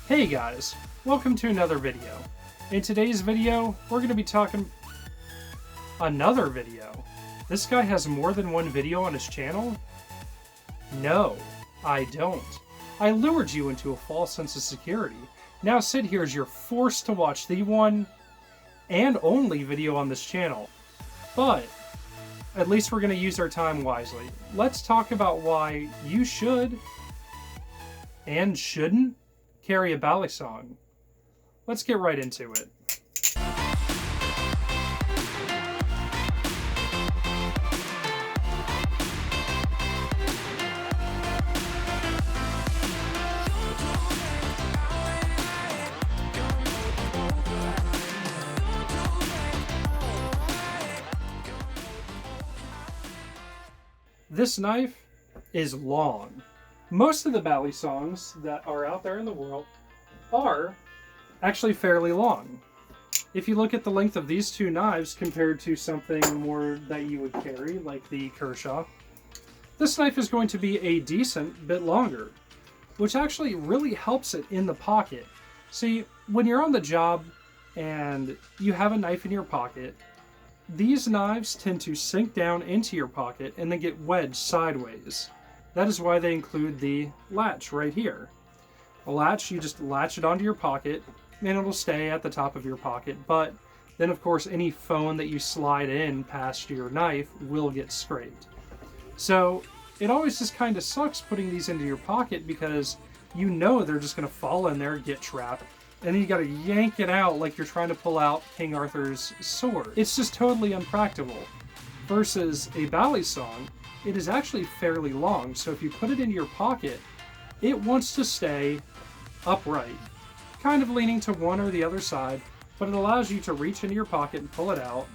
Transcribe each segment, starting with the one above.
Hey guys, welcome to another video. In today's video, we're going to be talking another video. This guy has more than one video on his channel? No, I don't. I lured you into a false sense of security. Now sit here as you're forced to watch the one and only video on this channel. But at least we're going to use our time wisely. Let's talk about why you should and shouldn't carry a Balisong. Let's get right into it. This knife is long. Most of the Balisongs that are out there in the world are actually fairly long. If you look at the length of these two knives compared to something more that you would carry, like the Kershaw, this knife is going to be a decent bit longer, which actually really helps it in the pocket. See, when you're on the job and you have a knife in your pocket, these knives tend to sink down into your pocket and then get wedged sideways. That is why they include the latch right here. A latch, you just latch it onto your pocket and it'll stay at the top of your pocket, but then of course any phone that you slide in past your knife will get scraped. So it always just kind of sucks putting these into your pocket because you know they're just going to fall in there, get trapped, and then you got to yank it out like you're trying to pull out King Arthur's sword. It's just totally unpractical. Versus a Balisong, it is actually fairly long, so if you put it in your pocket, it wants to stay upright, kind of leaning to one or the other side, but it allows you to reach into your pocket and pull it out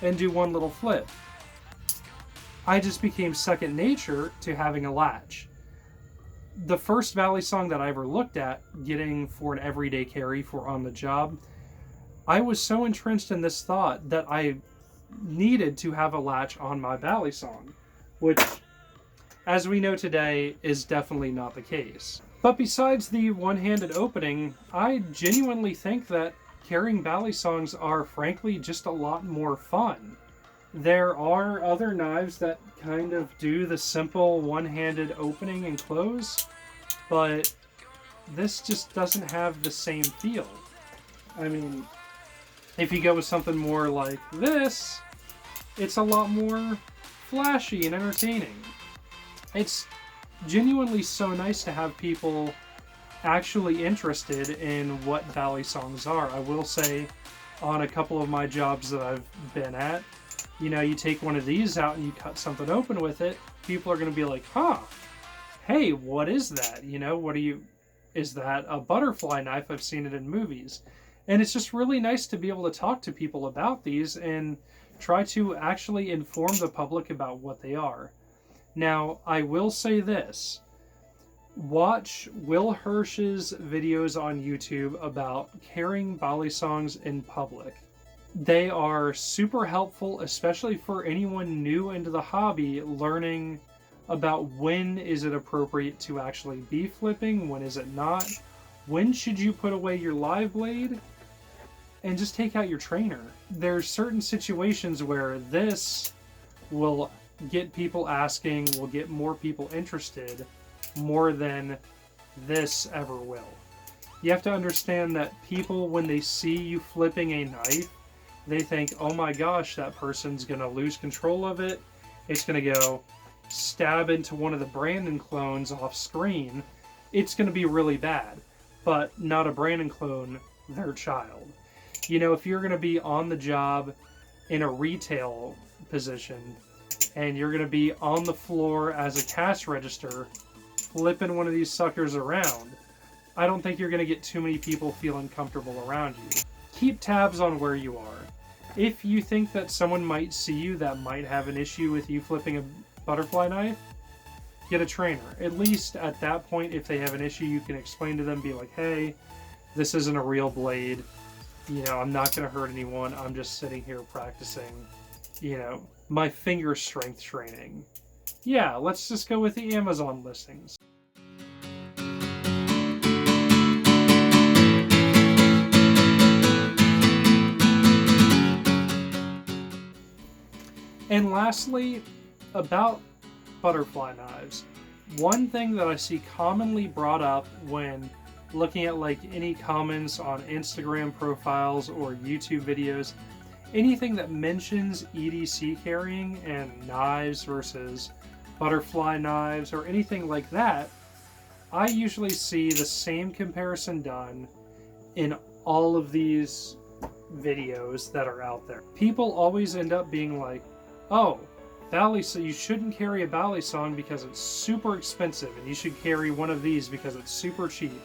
and do one little flip. I just became second nature to having a latch. The first Balisong that I ever looked at getting for an everyday carry for on the job, I was so entrenched in this thought that I needed to have a latch on my Balisong, which, as we know today, is definitely not the case. But besides the one-handed opening, I genuinely think that carrying Balisongs are frankly just a lot more fun. There are other knives that kind of do the simple one-handed opening and close, but this just doesn't have the same feel. I mean, if you go with something more like this, it's a lot more flashy and entertaining. It's genuinely so nice to have people actually interested in what Balisongs are. I will say, on a couple of my jobs that I've been at, you know, you take one of these out and you cut something open with it, people are going to be like, huh, hey, what is that? You know, is that a butterfly knife? I've seen it in movies. And it's just really nice to be able to talk to people about these and try to actually inform the public about what they are. Now, I will say this. Watch Will Hirsch's videos on YouTube about carrying Balisongs in public. They are super helpful, especially for anyone new into the hobby, learning about when is it appropriate to actually be flipping, when is it not, when should you put away your live blade, and just take out your trainer. There's certain situations where this will get people asking, will get more people interested, more than this ever will. You have to understand that people, when they see you flipping a knife, they think, oh my gosh, that person's going to lose control of it. It's going to go stab into one of the Brandon clones off screen. It's going to be really bad. But not a Brandon clone, their child. You know, if you're going to be on the job in a retail position, and you're going to be on the floor as a cash register, flipping one of these suckers around, I don't think you're going to get too many people feeling comfortable around you. Keep tabs on where you are. If you think that someone might see you that might have an issue with you flipping a butterfly knife, get a trainer. At least at that point, if they have an issue, you can explain to them, be like, hey, this isn't a real blade. You know, I'm not going to hurt anyone. I'm just sitting here practicing, you know, my finger strength training. Yeah, let's just go with the Amazon listings. And lastly, about butterfly knives. One thing that I see commonly brought up when looking at like any comments on Instagram profiles or YouTube videos, anything that mentions EDC carrying and knives versus butterfly knives or anything like that, I usually see the same comparison done in all of these videos that are out there. People always end up being like, oh, so you shouldn't carry a Balisong because it's super expensive, and you should carry one of these because it's super cheap.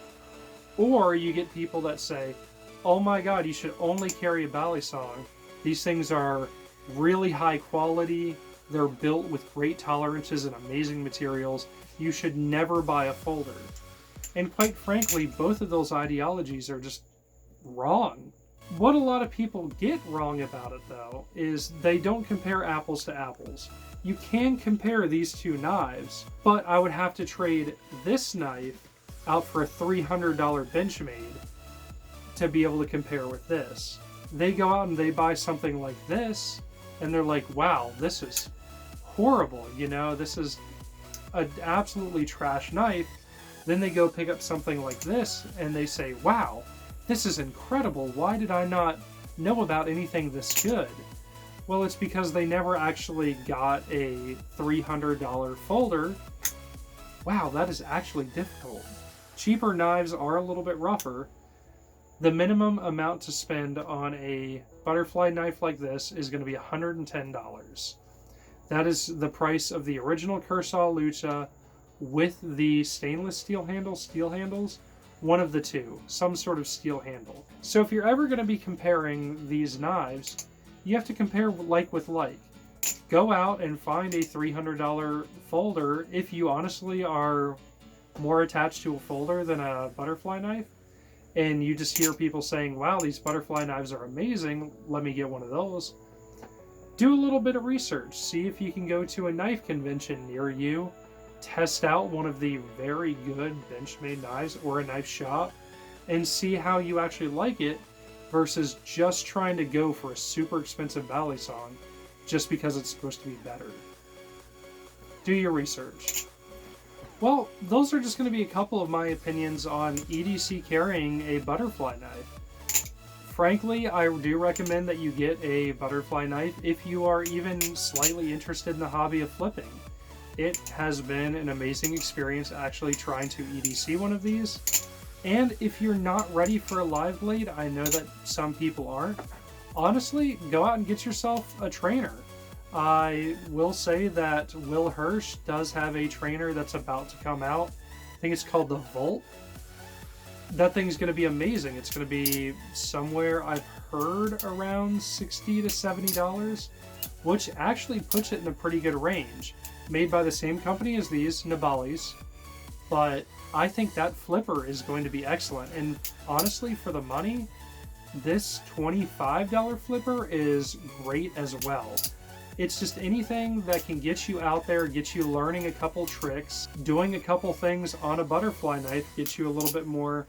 Or you get people that say, oh my god, you should only carry a Balisong. These things are really high quality, they're built with great tolerances and amazing materials. You should never buy a folder. And quite frankly, both of those ideologies are just wrong. What a lot of people get wrong about it, though, is they don't compare apples to apples. You can compare these two knives, but I would have to trade this knife out for a $300 Benchmade to be able to compare with this. They go out and they buy something like this, and they're like, wow, this is horrible, you know, this is an absolutely trash knife. Then they go pick up something like this, and they say, wow, this is incredible. Why did I not know about anything this good? Well, it's because they never actually got a $300 folder. Wow, that is actually difficult. Cheaper knives are a little bit rougher. The minimum amount to spend on a butterfly knife like this is going to be $110. That is the price of the original Kershaw Lucha with the stainless steel handles, one of the two, some sort of steel handle. So if you're ever going to be comparing these knives, you have to compare like with like. Go out and find a $300 folder if you honestly are more attached to a folder than a butterfly knife, and you just hear people saying, wow, these butterfly knives are amazing, let me get one of those. Do a little bit of research. See if you can go to a knife convention near you, test out one of the very good Benchmade knives or a knife shop, and see how you actually like it versus just trying to go for a super expensive Balisong just because it's supposed to be better. Do your research. Well, those are just going to be a couple of my opinions on EDC carrying a butterfly knife. Frankly, I do recommend that you get a butterfly knife if you are even slightly interested in the hobby of flipping. It has been an amazing experience actually trying to EDC one of these. And if you're not ready for a live blade, I know that some people aren't, honestly, go out and get yourself a trainer. I will say that Will Hirsch does have a trainer that's about to come out. I think it's called the Volt. That thing's going to be amazing. It's going to be somewhere, I've heard, around $60 to $70, which actually puts it in a pretty good range. Made by the same company as these, Nabali's, but I think that flipper is going to be excellent. And honestly, for the money, this $25 flipper is great as well. It's just anything that can get you out there, get you learning a couple tricks, doing a couple things on a butterfly knife, get you a little bit more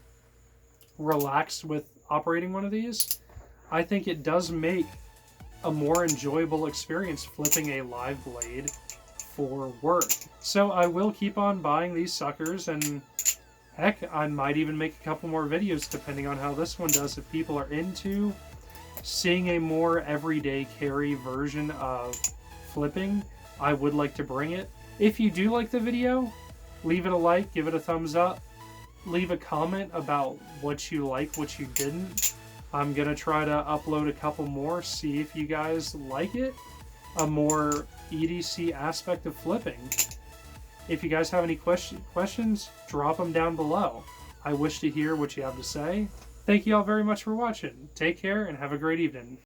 relaxed with operating one of these. I think it does make a more enjoyable experience flipping a live blade for work. So I will keep on buying these suckers, and heck, I might even make a couple more videos depending on how this one does. If people are into seeing a more everyday carry version of flipping, I would like to bring it. If you do like the video, leave it a like, give it a thumbs up, leave a comment about what you like, what you didn't. I'm gonna try to upload a couple more, see if you guys like it, a more EDC aspect of flipping. If you guys have any questions, drop them down below. I wish to hear what you have to say. Thank you all very much for watching. Take care and have a great evening.